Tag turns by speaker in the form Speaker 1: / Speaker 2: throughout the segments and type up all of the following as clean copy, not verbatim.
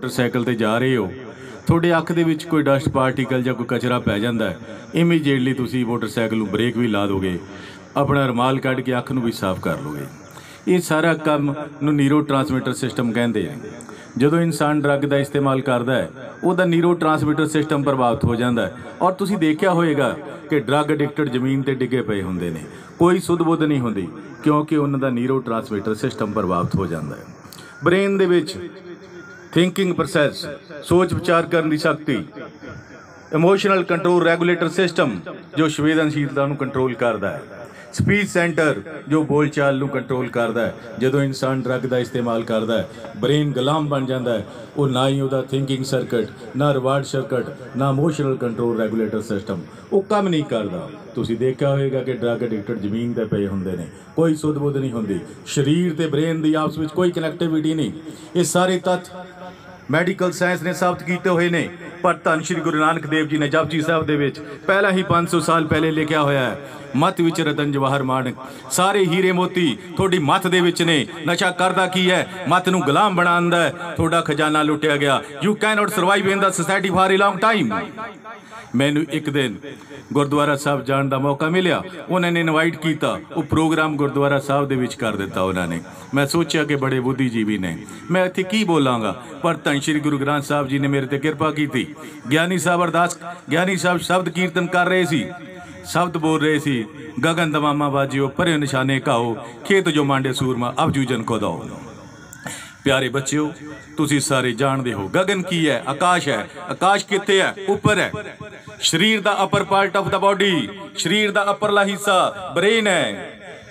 Speaker 1: Motorcycle ते जा रहे हो, थोड़े अख दे विच कोई डस्ट पार्टिकल या कोई कचरा पै जाता है, इमीजिएटली तुसी मोटरसाइकिल नूं ब्रेक भी ला दोगे, अपना रुमाल कढ़ के अख नूं भी साफ कर लोगे। ये सारा काम नूं न्यूरो ट्रांसमिटर सिस्टम कहते हैं। ਜਦੋਂ इंसान ड्रग का इस्तेमाल करता है ਉਹਦਾ न्यूरो ट्रांसमिटर सिस्टम प्रभावित हो जाता है। और तुसी देखा होएगा कि ड्रग एडिक्टेड जमीन ते डिगे पे होंदे ने, कोई सुध बुध नहीं होंदी क्योंकि उन्हों न्यूरो ट्रांसमिटर सिस्टम प्रभावित हो जाता है। ब्रेन दे विच थिंकिंग प्रोसैस, सोच विचार करने की शक्ति, इमोशनल कंट्रोल रैगूलेटर सिस्टम जो संवेदनशीलता नूं कंट्रोल करता है, स्पीच सेंटर जो बोलचाल नूं कंट्रोल करता है। जो इंसान ड्रग का इस्तेमाल करता है ब्रेन गुलाम बन जाता है, वो ना ही वह थिंकिंग सर्किट, ना रिवार्ड सर्किट, ना इमोशनल कंट्रोल रैगूलेटर सिस्टम वो काम नहीं करता। तुसीं देखा होगा कि ड्रग एडिक्टेड जमीन ते पे होंदे ने, कोई सुध बुध नहीं होंदी, शरीर ते ब्रेन की आपस में कोई कनैक्टिविटी नहीं। ये सारे तत्थ मैडिकल साइंस ने साबित किए हुए ने, पर धन श्री गुरु नानक देव जी ने जपजी साहब दे विच पहला ही 500 साल पहले लिखा होया है, मत विच रतन जवाहर माणक, सारे हीरे मोती थोड़ी मत दे विच ने। नशा करदा की है, मत नूं गुलाम बनांदा है, थोड़ा खजाना लुटिया गया। You can not survive in the society for a long time. मैनू एक दिन गुरुद्वारा साहब जाने का मौका मिलिया, उन्होंने इनवाइट किया, वो प्रोग्राम गुरुद्वारा साहब दे विच कर दिता उन्होंने। मैं सोचा कि बड़े बुद्धिजीवी ने, मैं इत्थे की बोलांगा, पर धन श्री गुरु ग्रंथ साहब जी ने मेरे ते कृपा की थी। ज्ञानी साहब अरदास, ज्ञानी साहब शब्द कीर्तन कर रहे सी, शब्द बोल रहे सी, गगन दमामा बाजियो परे निशाने काओ, खेत जो मांडे सूरमा अब जूजन को दो। प्यारे बच्चों, तुसी सारे जानते हो गगन की है, आकाश है। आकाश कित्थे है? ऊपर है। शरीर दा upper part of the body, शरीर दा अपरला हिस्सा ब्रेन है।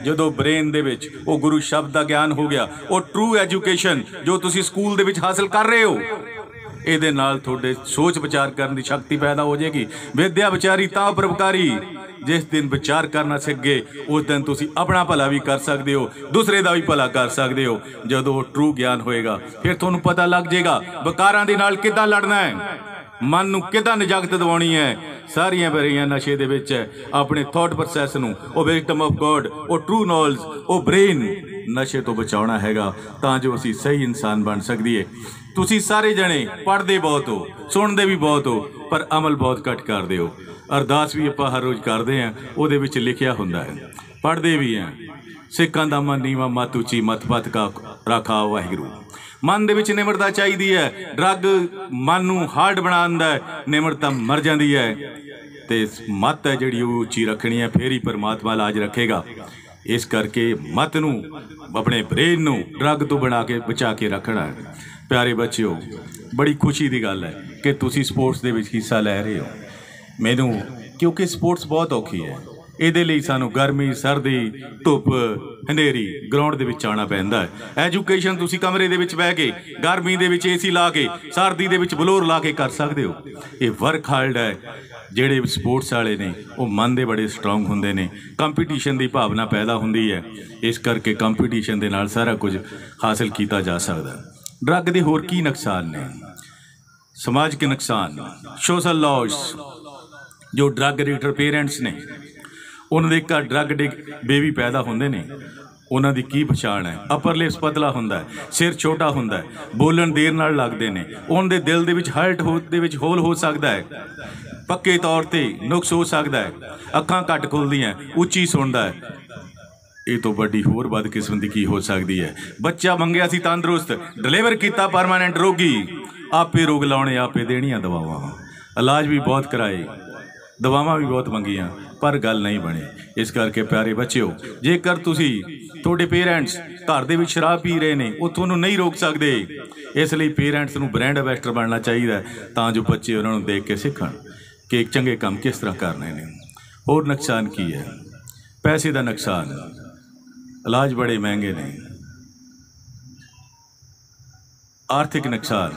Speaker 1: जो ब्रेन दे विच वो गुरु शब्द का ज्ञान हो गया, वो ट्रू एजुकेशन जो तुसी स्कूल दे विच हासिल कर रहे हो, ਇਹਦੇ ਨਾਲ ਤੁਹਾਡੇ सोच विचार करने की शक्ति पैदा हो जाएगी। विद्या विचारी ता परोपकारी, जिस दिन विचार करना सीख गए उस दिन तुसी अपना भला भी कर सकते हो, दूसरे का भी भला कर सकते हो। जो ट्रू ज्ञान होएगा फिर तुहानूं पता लग जाएगा विकारां दे नाल किद्दां लड़ना है, मन नूं किद्दां निजागत दिवाउणी है। सारियां बेरियां नशे दे विच है, अपने थॉट प्रोसैस नूं, ओ विजडम ऑफ गॉड, ओ ट्रू नॉलेज, ओ ब्रेन नशे तो बचाउणा हैगा तां जो असीं सही इंसान बन सकदीए। तुसी सारे जने पढ़ते बहुत हो, सुनते भी बहुत हो, पर अमल बहुत घट करते हो। अरदास भी आपां हर रोज़ करते हैं, उहदे विच लिखिया हुंदा है, पढ़ते भी हैं, सिखां दा मन नीवा मत उची मत पत का राखा वाहिगुरू। मन दे विच निमरता चाहिदी है, ड्रग मन नूं हार्ड बनांदा है, निमरता मर जाती है। ते मत है जिहड़ी उची रखनी है, फिर ही परमात्मा लाज रखेगा। इस करके मत नूं अपने ब्रेन नूं ड्रग तो बना के बचा के रखना है। प्यारे बच्चों, बड़ी खुशी की गल है कि तुसी स्पोर्ट्स दे विच हिस्सा लै रहे हो। मैनू क्योंकि स्पोर्ट्स बहुत औखी है, ਇਹਦੇ ਲਈ ਸਾਨੂੰ गर्मी सर्दी धुप हनेरी ग्राउंड ਦੇ ਵਿੱਚ ਆਉਣਾ ਪੈਂਦਾ ਹੈ। ਐਜੂਕੇਸ਼ਨ ਤੁਸੀਂ ਕਮਰੇ ਦੇ ਵਿੱਚ ਬਹਿ ਕੇ गर्मी ਦੇ ਵਿੱਚ AC ਲਾ ਕੇ ਸਰਦੀ ਦੇ ਵਿੱਚ ਬਲੋਰ ਲਾ ਕੇ ਕਰ ਸਕਦੇ ਹੋ। ਇਹ ਵਰਕ ਹਾਰਡ ਹੈ। ਜਿਹੜੇ ਸਪੋਰਟਸ ਵਾਲੇ ਨੇ ਉਹ ਮਨ ਦੇ ਬੜੇ ਸਟਰੋਂਗ ਹੁੰਦੇ ਨੇ, ਕੰਪੀਟੀਸ਼ਨ ਦੀ ਭਾਵਨਾ ਪੈਦਾ ਹੁੰਦੀ ਹੈ। ਇਸ ਕਰਕੇ ਕੰਪੀਟੀਸ਼ਨ ਦੇ ਨਾਲ ਸਾਰਾ ਕੁਝ ਹਾਸਲ ਕੀਤਾ ਜਾ ਸਕਦਾ। ड्रग के होर की नुकसान ने? समाज के नुकसान, सोशल लॉस। जो ड्रग एडिक्टर पेरेंट्स ने, उन्होंने घर ड्रग बेबी पैदा होंदे ने, उन्हों की की पछाण है? अपर लिप्स पतला होंदा है, सिर छोटा होंदा है, बोलन देर नाल लगते हैं, उनके दिल दे विच हार्ट दे विच होल हो सकता है, पक्के तौर पर नुक्स हो सकता है, अखां घट खुलदियां, उच्ची सुनता है। ये तो बड़ी होर बदकिस्मती की हो सकती है। बच्चा मंगया सी तंदुरुस्त, डिलीवर किया परमानेंट रोगी, आपे रोग लाने आपे देनियां दवावां, इलाज भी बहुत कराए, दवावां भी बहुत मंगियां, पर गल नहीं बनी। इस करके प्यारे बच्चों, जेकर तुसी तुहाडे पेरेंट्स घर दे विच शराब पी रहे हैं, वो तुहानूं नहीं रोक सकते। इसलिए पेरेंट्स नूं ब्रांड एंबैसडर बनना चाहिए तां जो बच्चे उन्होंने देख के सीखण कि चंगे काम किस तरह करने ने। होर नुकसान की है? पैसे का नुकसान, इलाज बड़े महंगे ने। आर्थिक नुकसान,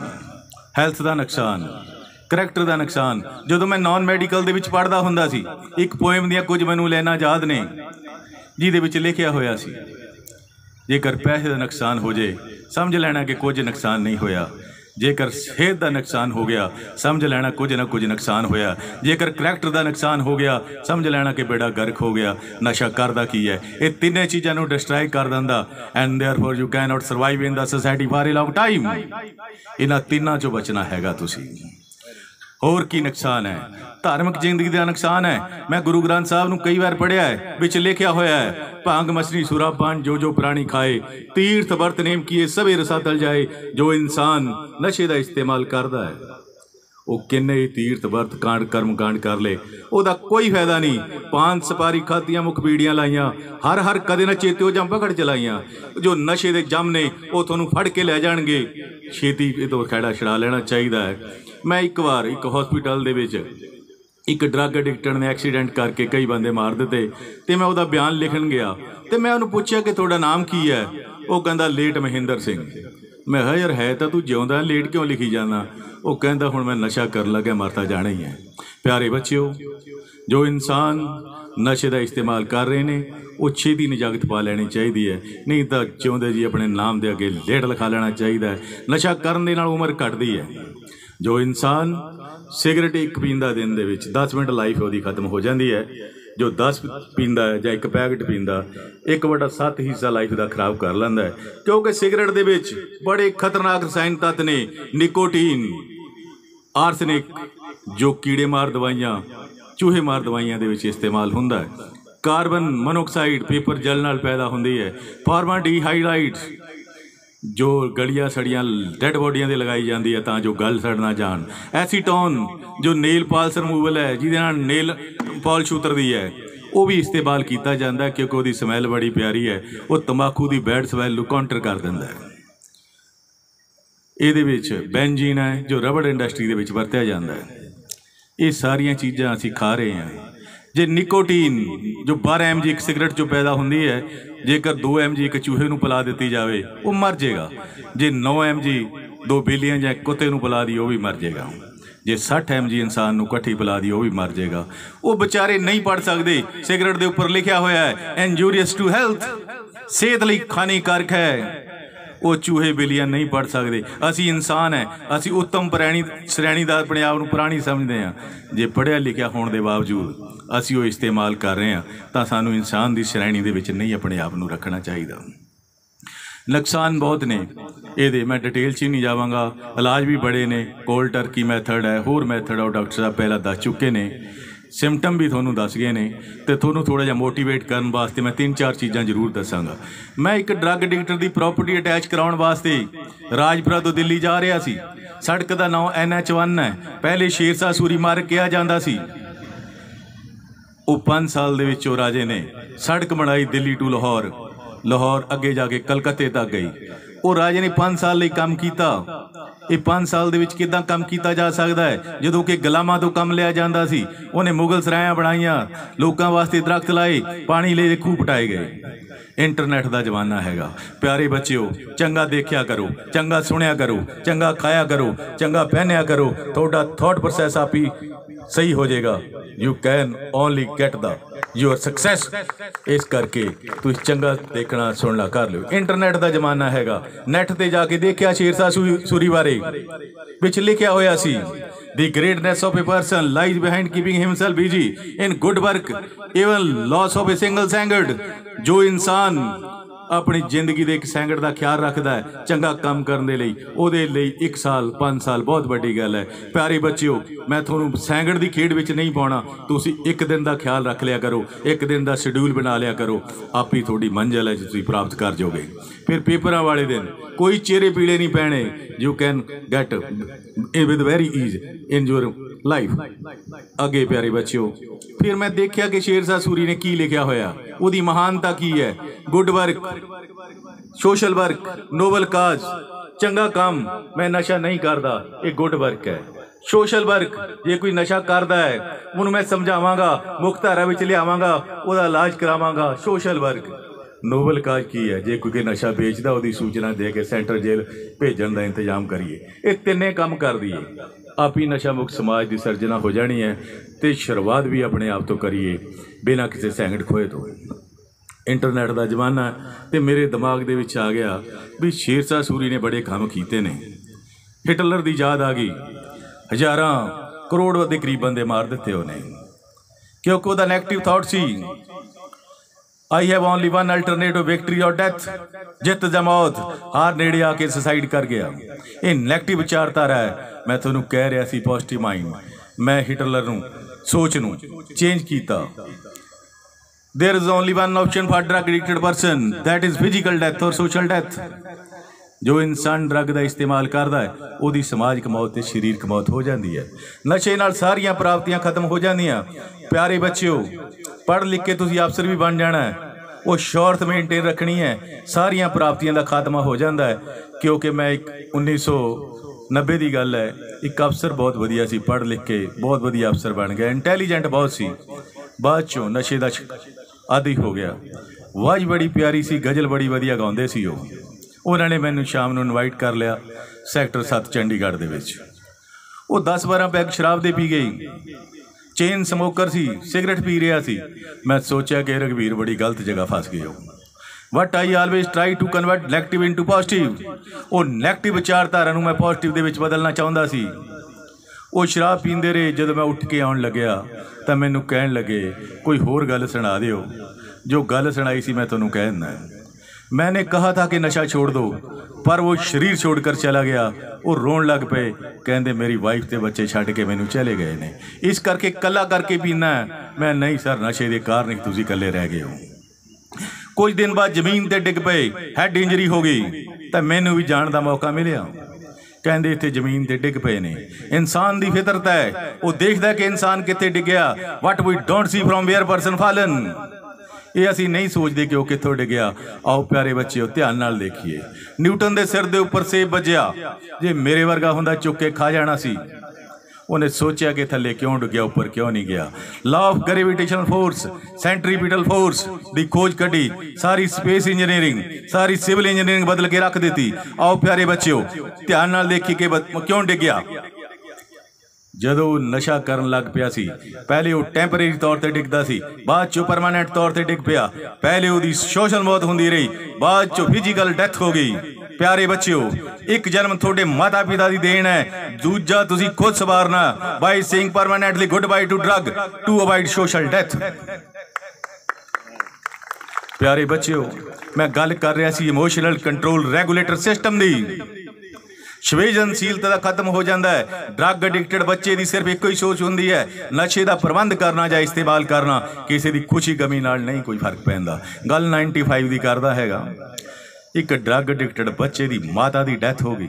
Speaker 1: हैल्थ का नुकसान, करैक्टर का नुकसान। जो मैं नॉन मैडिकल दे विच पढ़दा हुंदा सी, एक पोएम दियां कुछ मैनूं लाइनां याद ने जिहदे विच लिखिया होया सी, जेकर पैसे का नुकसान हो जाए समझ लेना कि कुछ नुकसान नहीं होया, जेकर सेहत का नुकसान हो गया समझ लेना कुछ ना कुछ नुकसान होया, जेकर करैक्टर का नुकसान हो गया समझ लेना कि बेड़ा गर्क हो गया। नशा करदा की है, ये तिन्ने चीज़ों डिस्ट्रॉय कर दिंदा and therefore you can not survive in the society for a long time. इन्हां तिन्नां चों बचना हैगा तुसीं। होर की नुकसान है? धार्मिक जिंदगी का नुकसान है। मैं गुरु ग्रंथ साहब नूं कई बार पढ़िया है, विच लिखिया होया है भांग मछली सुरा पान जो प्राणी खाए, तीर्थ वर्त नेम किए सभी रसा तल जाए। जो इंसान नशे का इस्तेमाल करता है वो किन्ने तीर्थ वर्त कांड कर्म कांड कर ले, ਉਹਦਾ कोई फायदा नहीं। पान सपारी खादियां मुख बीड़ियां लाइया, हर कदे ना चेते जां पकड़ चलाइया। जो नशे के जम ने वो तुहानूं फड़ के लै जाणगे, छेती तो खैड़ा छड़ा लेना चाहिए है। मैं एक बार एक हॉस्पिटल दे विच एक ड्रग एडिक्टर ने एक्सीडेंट करके कई बंदे मार दिते ते मैं उसदा बयान लिखन गया ते मैं उन्होंने पूछा कि तुहाडा नाम की है? वो कहंदा लेट महेंद्र सिंह। मैं कहा यार है तो तू जिउंदा, लेट क्यों लिखी जाना? वो कहंदा हुण मैं नशा कर लग्या, मरता जाना ही है। प्यारे बच्चों, जो इंसान नशे का इस्तेमाल कर रहे हैं वो छेती निजागत पा लैनी चाहिए है, नहीं तो जिउंदे जी अपने नाम के अगे लेट लिखा लेना चाहिए है। नशा करन दे नाल उम्र घटदी है। जो इंसान सिगरेट एक पींदा दिन दे विच 10 मिनट लाइफ वो खत्म हो जाती है। जो 10 पींदा है या एक पैकेट पींदा 1/7 हिस्सा लाइफ का खराब कर लेंदा है, क्योंकि सिगरेट दे विच बड़े खतरनाक रसायन तत्त ने, निकोटीन, आर्सनिक, जो कीड़े मार दवाइयां चूहे मार दवाइयां दे विच इस्तेमाल हुंदा है। कार्बन मोनोऑक्साइड पेपर जल नाल पैदा हुंदी है। फॉर्माल्डिहाइड जो गलियां सड़ियां डैड बॉडियां दे लगाई जाती है तां जो गल सड़ ना जान। एसीटोन जो नेल पॉलिश रिमूवल है जिहदे नाल नेल पॉलिश उतरदी है, वो भी इस्तेमाल किया जाता है क्योंकि उसकी समैल बड़ी प्यारी है। वो तंबाकू की बैड समैल नूं काउंटर कर दिंदा है। ਇਹਦੇ ਵਿੱਚ बेंजीन है जो रबड़ इंडस्ट्री ਦੇ ਵਿੱਚ ਵਰਤਿਆ ਜਾਂਦਾ है। ये सारिया चीज़ां असीं खा रहे हैं। जे निकोटीन जो 12 mg एक सिगरेट चो पैदा होंदी है, जेकर 2 mg एक चूहे नूं पिला दित्ती जाए वो मर जाएगा। जे 9 mg 2 बिल्लियां या कुत्ते नूं पिला दी वो भी मर जाएगा। जे 60 mg इंसान नूं कट्ठी पिला दी वो भी मर जाएगा। वो बेचारे नहीं पढ़ सकते, सिगरेट के उपर लिखा होया है इंजूरियस टू हैल्थ, सेहत लई हानिकारक है। वो चूहे बिल्लियां नहीं पढ़ सकते। असी इंसान है, असी उत्तम श्रेणी का अपने आप को प्राणी समझते हैं। जे पढ़िया लिखिया होने के बावजूद असी वो इस्तेमाल कर रहे हैं तो सानू इंसान की श्रेणी के विच नहीं अपने आप को रखना चाहिए। नुकसान बहुत ने ये, मैं डिटेल च नहीं जावांगा। इलाज भी बड़े ने, कोल्ड टर्की मैथड है, होर मैथड है, डॉक्टर साहब पहला दस चुके ने, सिम्पटम भी थोनों दस गए ने। तो थोनों थोड़ा जिहा मोटिवेट करने वास्ते मैं 3-4 चीज़ां जरूर दसांगा। मैं एक ड्रग एडिक्टर की प्रॉपर्टी अटैच कराउण वास्ते राजपुरा तो दिल्ली जा रहा सी। सड़क का नाम NH1 है। पहले शेरशाह सूरी मार्ग कहा जाता सी। वो 5 साल दे विच राजे ने सड़क बनाई दिल्ली टू लाहौर, लाहौर अगे जाके कलकत्ते तक गई। वो राजे ने 5 साल लई काम किया। ये 5 साल दे विच किदां काम किया जा सकता है जदों कि गुलामां तो काम लिया जाता सी। उन्हें मुगल सरायां बनाईयां, लोगों वास्ते दरख्त लाए, पानी ले खूह पटाए गए। इंटरनेट का जमाना हैगा। प्यारे बच्चों, चंगा देखिया करो, चंगा सुनिया करो, चंगा खाया करो, चंगा पहनिया करो, थोड़ा थॉट प्रोसैस आप ही सही हो जाएगा। You can only get the your success. इस करके तुम चंगा देखना सुनना कर लो। इंटरनेट का जमाना हैगा। नैट ते जाके देखिया शेरशाह सूरी बारे विच लिखिया होया सी, the greatness of a person lies behind keeping himself busy in good work even loss of a single second. जो इंसान अपनी जिंदगी के एक सेकंड का ख्याल रखता है चंगा काम करने लई, ਉਹਦੇ ਲਈ 1 साल 5 साल बहुत बड़ी गल है। प्यारे बच्चों, मैं थोनों सैकंड की खेड विच नहीं पाउणा। तुसीं 1 दिन का ख्याल रख लिया करो, 1 दिन का शेड्यूल बना लिया करो, आप ही थोड़ी मंजिल है तुसीं प्राप्त कर जाओगे। फिर पेपरां वाले दिन कोई चेहरे पीड़े नहीं पैने। You can get with very ease in your life. अगे प्यारे बच्चों, फिर मैं देखा कि शेरशाह सूरी ने की लिखा होया, उसकी महानता की है। Good work, social work, noble cause, चंगा काम। मैं नशा नहीं करता, ये गुड वर्क है। सोशल वर्क, जे कोई नशा करता है उन्होंने मैं समझावांगा, मुख्य धारा में लियावांगा, उसका इलाज करावांगा। Social work. नोबल काज की है, जे कोई नशा बेचता उसकी सूचना दे के सेंट्रल जेल भेजन का इंतजाम करिए। ये तिन्ने काम कर दिए, आप ही नशा मुक्त समाज की सर्जना हो जानी है। तो शुरुआत भी अपने आप तो करिए बिना किसी सैकंड खोए तो। इंटरनेट का जमाना तो मेरे दिमाग दे विच आ गया भी शेरशाह सूरी ने बड़े काम किए ने हिटलर की याद आ गई, हज़ारां करोड़ के करीब बंदे मार दिते उन्हें, क्योंकि वह नैगेटिव थाट सी, I have only one alternative, victory और डेथ, जित ज मौत, हार नेड़े आके सुसाइड कर गया। ये नैगेटिव विचारधारा है। मैं थोनू कह रहा सी पॉजिटिव माइंड, मैं हिटलर नू सोच नू चेंज किया। There is only one option for drug addicted person, that is physical death और सोशल डेथ। जो इंसान ड्रग का इस्तेमाल करता है वो समाजिक मौत ते शरीरक मौत हो जाती है। नशे नाल सारियां प्राप्तियां खत्म हो जांदियां। प्यारे बच्चों, पढ़ लिख के तुसीं अफसर भी बन जाना है, वो शौहरत मेनटेन रखनी है, सारियां प्राप्तियां का खात्मा हो जाता है। क्योंकि मैं एक 1990 की गल है, एक अफसर बहुत वधिया सी, पढ़ लिख के बहुत वधिया अफसर बन गया, इंटैलीजेंट बहुत सी, बाद चों नशे का आदि हो गया। आवाज़ बड़ी प्यारी सी, गज़ल बड़ी वधिया गाउंदे सी। उन्होंने मैनू शाम को इनवाइट कर लिया सैक्टर 7 चंडीगढ़ दे विच। वो 10-12 पैग शराब दे पी गई, चेन समोकर सी, सिगरेट पी रहा सी। मैं सोचा कि रघबीर बड़ी गलत जगह फस गए हो। What I always try to convert negative into positive. वो नैगेटिव विचारधारा मैं पॉजिटिव दे विच बदलना चाहता सी। वो शराब पींदे रहे। जब मैं उठ के आउण लग्या तो मैनू कहण लगे कोई होर गल सुना दिओ। जो गल सुनाई सी मैं तुहानूं कह दिंदा। मैंने कहा था कि नशा छोड़ दो, पर वो शरीर छोड़कर चला गया। वो रोन लग पे, कहते मेरी वाइफ ते बच्चे छड्ड के मैनू चले गए ने, इस करके कला करके पीना है। मैं नहीं सर, नशे के कारण ही तुसीं कल्ले रह गए हो। कुछ दिन बाद जमीन ते डिग पे, हैड इंजरी हो गई, तो मैनू भी जाण दा मौका मिलिया। कहते इत्थे जमीन ते डिग पे ने। इंसान की फितरत है, वो देखता कि इंसान कित्थे डिगया। What we don't see from where person fallen, ये असी नहीं सोचते कि वह कितों डिगया। आओ प्यारे बच्चे ध्यान नाल देखिए। न्यूटन के सिर के उपर सेब बजया, जे मेरे वर्गा होंदा चुक के खा जाना सी। उन्हें सोचा कि थले क्यों डिगया, उपर क्यों नहीं गया। Law of gravitational force, centripetal force की खोज कढ़ी, सारी स्पेस इंजीनियरिंग, सारी सिविल इंजीनियरिंग बदल के रख दी। आओ प्यारे बच्चों ध्यान नाल देखिए कि क्यों डिगया। जदों नशा करन लग पिया सी, पहले वो टैंपरेरी तौर पर डिगदा सी, बाद चो परमानेंट तौर पर डिग पिया। पहले वो सोशल मौत होंदी रही, बाद चो फिजिकल डेथ हो गई। प्यारे बच्चों, एक जन्म थोड़े माता पिता की देन है, दूजा तुसी खुद सवारना। By saying permanently goodbye to drug to avoid social death. प्यारे बच्चों, मैं गल कर रहा सी इमोशनल कंट्रोल रेगुलेटर सिस्टम की। संवेदनशीलता खत्म हो जाता है। ड्रग एडिक्टेड बच्चे की सिर्फ एक ही सोच होंदी है, नशे का प्रबंध करना या इस्तेमाल करना। किसी की खुशी गमी नाल नहीं कोई फर्क पैंदा। गल 95 की करदा हैगा। एक ड्रग एडिक्टेड बच्चे की माता की डैथ हो गई।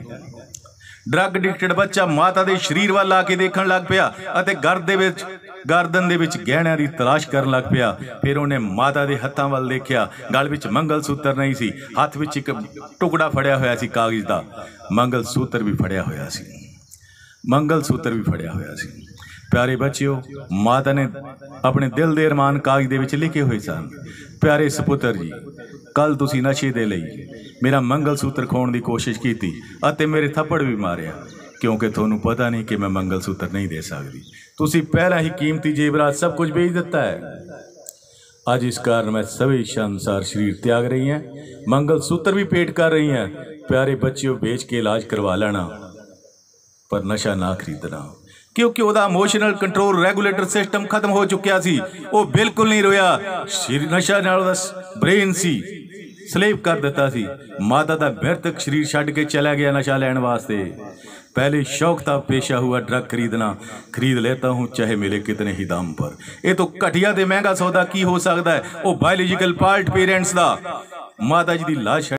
Speaker 1: ड्रग एडिक्टेड बच्चा माता के शरीर वाल आके देखण लग पिया अते गर्दन दे विच गहणियां की तलाश करन लग पिया। फिर उन्हें माता के हत्थां वाल देखिया, गल विच मंगल सूत्र नहीं सी, हत्थ विच एक टुकड़ा फड़िया होया सी कागज़ का। मंगल सूत्र भी फड़िया होया सी, मंगल सूत्र भी फड़िया होया सी। प्यारे बच्चों, माता ने अपने दिल दे अरमान कागज़ दे विच लिखे हुए सन। प्यारे सपुत्र जी, कल तुसी नशे दे लई मेरा मंगल सूत्र खोण की कोशिश की अते मेरे थप्पड़ भी मारिया, क्योंकि थोनू पता नहीं कि मैं मंगल सूत्र नहीं दे सकती। तुसी पहला ही कीमती जेवरात सब कुछ बेच दिता है। अज इस कारण मैं सभी इच्छा अनुसार शरीर त्याग रही हैं, मंगल सूत्र भी पेट कर रही हैं। प्यारे बच्चों, बेच के इलाज करवा लेना, पर नशा ना खरीदना, क्योंकि वह इमोशनल कंट्रोल रेगुलेटर सिस्टम खत्म हो चुकिया सी। वो बिल्कुल नहीं रोया। नशा नाल ब्रेन सी स्लेव कर दिता सी। माता का मृतक शरीर छड्ड के चला गया नशा लैण वास्ते। पहले शौक था, पेशा हुआ ड्रग खरीदना, खरीद लेता हूँ चाहे मिले कितने ही दाम पर। ये तो घटिया ते महंगा सौदा की हो सकता है। वो बायोलॉजिकल पार्ट पेरेंट्स का, माता जी की लाश